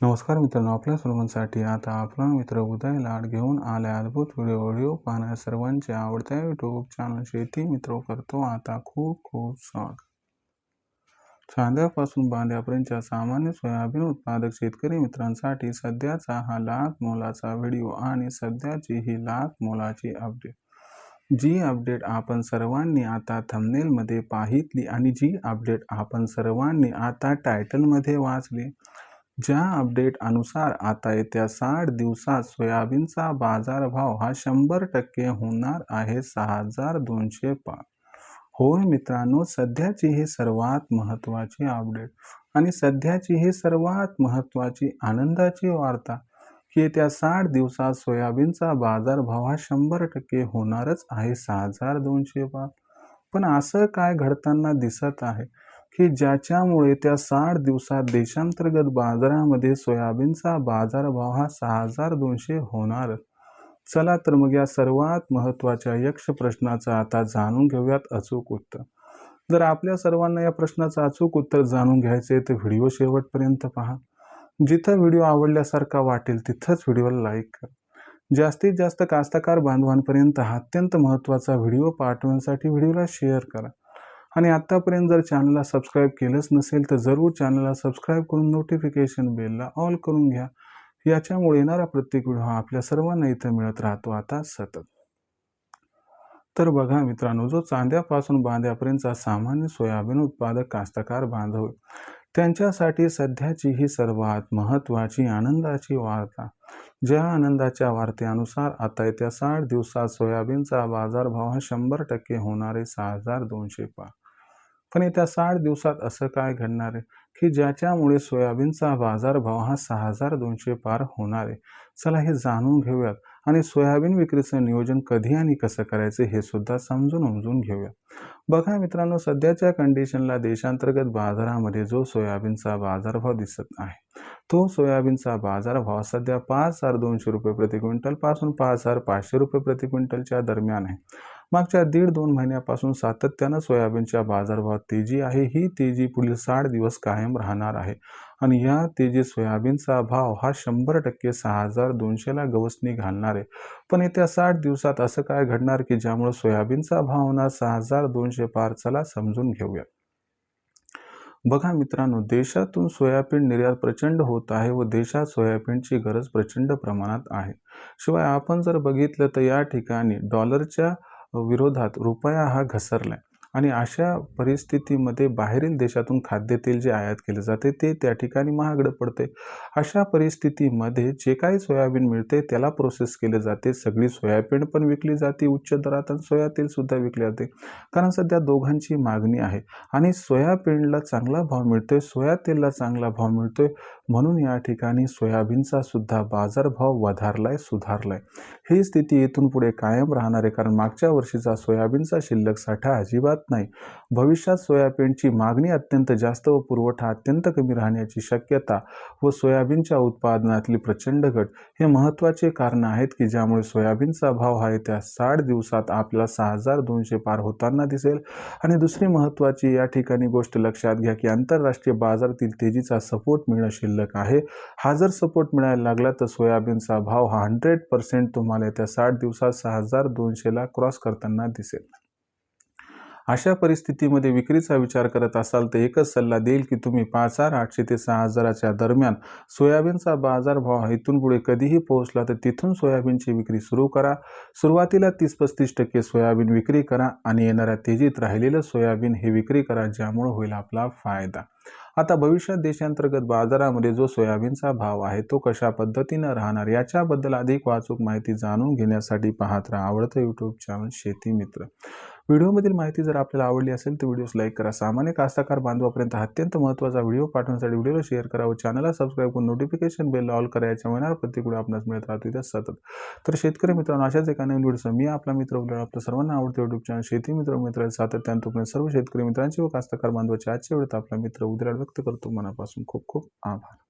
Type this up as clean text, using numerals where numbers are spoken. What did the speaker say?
नमस्कार मित्रांनो, आपल्या सर्वांसाठी आता आपला मित्र उदय लाड घेऊन आलाय अद्भुत व्हिडिओ पाहणाऱ्या सर्वांच्या आवडत्या यूट्यूब चॅनल शेती मित्र करतो आता खूप खूप स्वागत. चांद्यापासून बांध्यापर्यंतच्या सामान्य सोयाबीन उत्पादक शेतकरी मित्रांसाठी सध्याचा हा लाख मोलाचा व्हिडिओ आणि सध्याची ही लाख मोलाची अपडेट. जी अपडेट आपण सर्वांनी आता थंबनेलमध्ये पाहितली आणि जी अपडेट आपण सर्वांनी आता टायटलमध्ये वाचली. ज्या अपडेट अनुसार आता येत्या 60 दिवसात सोयाबीनचा बाजारभाव हा 100% होणार आहे 6205. होय मित्रांनो, सध्याची ही सर्वात महत्त्वाची अपडेट आणि सध्याची ही सर्वात महत्त्वाची आनंदाची वार्ता की येत्या 60 दिवसात सोयाबीनचा बाजारभाव हा 100% होणारच आहे 6205. पण असं काय घडताना दिसत आहे की ज्याच्यामुळे त्या 60 दिवसात देशांतर्गत बाजारामध्ये सोयाबीनचा बाजारभाव हा 6200 होणार. चला तर मग या सर्वात महत्त्वाच्या यक्ष प्रश्नाचं आता जाणून घेऊयात अचूक उत्तर. जर आपल्या सर्वांना या प्रश्नाचं अचूक उत्तर जाणून घ्यायचे तर व्हिडिओ शेवटपर्यंत पहा. जिथं व्हिडिओ आवडल्यासारखा वाटेल तिथंच व्हिडिओला लाईक करा. जास्तीत जास्त कास्तकार बांधवांपर्यंत हा अत्यंत महत्त्वाचा व्हिडिओ पाठवण्यासाठी व्हिडिओला शेअर करा. आणि आत्तापर्यंत जर चॅनलला सबस्क्राईब केलंच नसेल तर जरूर चॅनलला सबस्क्राईब करून नोटिफिकेशन बेलला ऑल करून घ्या. याच्यामुळे येणारा प्रत्येक व्हिडिओ हा आपल्या सर्वांना इथं मिळत राहतो आता सतत. तर बघा मित्रांनो, जो चांद्यापासून बांध्यापर्यंतचा सामान्य सोयाबीन उत्पादक कास्तकार बांधव त्यांच्यासाठी सध्याची ही सर्वात महत्त्वाची आनंदाची वार्ता. ज्या आनंदाच्या वार्तेनुसार आता येत्या 60 दिवसात सोयाबीनचा बाजारभाव हा 100% होणारे 6205. पण येत्या 60 दिवसात असं काय घडणार आहे की ज्याच्यामुळे सोयाबीनचा बाजारभाव हा 6200 पार होणार आहे. चला हे जाणून घेऊयात आणि सोयाबीन विक्रीचं नियोजन कधी आणि कसं करायचं हे सुद्धा समजून घेऊया. बघा मित्रांनो, सध्याच्या कंडिशनला देशांतर्गत बाजारामध्ये जो सोयाबीनचा बाजारभाव दिसत आहे तो सोयाबीनचा बाजारभाव सध्या 5200 रुपये प्रति क्विंटल पासून 5500 रुपये प्रति क्विंटलच्या दरम्यान आहे. मागच्या 1.5-2 महिन्यापासून सातत्यानं सोयाबीनच्या बाजारभावात तेजी आहे. ही तेजी पुढील 60 दिवस कायम राहणार आहे आणि या तेजीत सोयाबीनचा भाव हा 100% 6200ला गवसणी घालणार आहे. पण येत्या 60 दिवसात असं काय घडणार की ज्यामुळे सोयाबीनचा भाव होणार 6200 पार. चला समजून घेऊया. बघा मित्रांनो, देशातून सोयाबीन निर्यात प्रचंड होत आहे व देशात सोयाबीनची गरज प्रचंड प्रमाणात आहे. शिवाय आपण जर बघितलं तर या ठिकाणी डॉलरच्या विरोधात रुपया हा घसरलाय आणि अशा परिस्थितीमध्ये बाहेरील देशातून खाद्यतेल जे आयात केले जाते ते त्या ठिकाणी महागडं पडते. अशा परिस्थितीमध्ये जे काही सोयाबीन मिळते त्याला प्रोसेस केले जाते. सगळी सोयाबीन पण विकली जाते उच्च दरात आणि सोया तेल सुद्धा विकले जाते, कारण सध्या दोघांची मागणी आहे आणि सोयाबीनला चांगला भाव मिळतोय, सोया तेलला चांगला भाव मिळतोय. म्हणून या ठिकाणी सोयाबीनचा सुद्धा बाजारभाव वधारलाय, सुधारलाय. ही स्थिती इथून पुढे कायम राहणार आहे, कारण मागच्या वर्षीचा सोयाबीनचा शिल्लक साठा अजिबात नाही. भविष्यात सोयाबीनची मागणी अत्यंत जास्त व पुरवठा अत्यंत कमी राहण्याची शक्यता व सोयाबीनच्या उत्पादनातली प्रचंड घट हे महत्त्वाचे कारण आहेत की ज्यामुळे सोयाबीनचा भाव हा येत्या 60 दिवसात आपल्याला 6200 पार होताना दिसेल. आणि दुसरी महत्त्वाची या ठिकाणी गोष्ट लक्षात घ्या की आंतरराष्ट्रीय बाजारातील तेजीचा सपोर्ट मिळणं शिल्लक आहे. हा जर सपोर्ट मिळायला लागला तर सोयाबीनचा भाव हा 100% तुम्हाला येत्या 60 दिवसात 6200ला क्रॉस करताना दिसेल. अशा परिस्थितीमध्ये विक्रीचा विचार करत असाल तर एकच सल्ला देईल की तुम्ही 5800 ते 6000च्या दरम्यान सोयाबीनचा बाजारभाव इथून पुढे कधीही पोहोचला तर तिथून सोयाबीनची विक्री सुरू करा. सुरुवातीला 30-35% सोयाबीन विक्री करा आणि येणाऱ्या तेजीत राहिलेलं सोयाबीन हे विक्री करा, ज्यामुळे होईल आपला फायदा. आता भविष्यात देशांतर्गत बाजारामध्ये जो सोयाबीनचा भाव आहे तो कशा पद्धतीनं राहणार याच्याबद्दल अधिक वाचूक माहिती जाणून घेण्यासाठी पाहत राहा आवडतं यूट्यूब चॅनल शेती मित्र. व्हिडिओमधील माहिती जर आपल्याला आवडली असेल तर व्हिडिओस लाईक करा. सामान्य कास्तकार बांधवापर्यंत अत्यंत महत्त्वाचा व्हिडिओ पाठवण्यासाठी व्हिडिओला शेअर करा व चॅनलला सबस्क्राईब करून नोटिफिकेशन बेल ऑल करा. याच्या येणारा प्रत्येक व्हिडिओ आपणास मिळत राहतो इथे सतत. तर शेतकरी मित्रांनो, अशाच एका नवीन व्हिडिओसह मी आपला मित्र उद्या आपल्या सर्वांना आवडते यूट्यूब चॅनल शेती मित्र सातत्याने तुम्ही सर्व शेतकरी मित्रांची व कास्तकार बांधवाचे आजच्या वेळेत आपला मित्र उद्या व्यक्त करतो. मनापासून खूप खूप आभार.